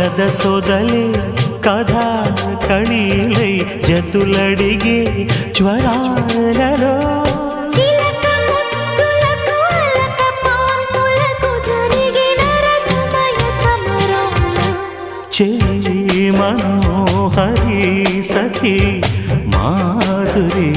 కథ సొదలే కథా కళీలై జతులడిగే జ్వరాలలో చిలక ముద్దులకు అలక పాన్పులకు జరిగిన రసమయ సమరంలో చెలి మనోహరి సఖి మాధురి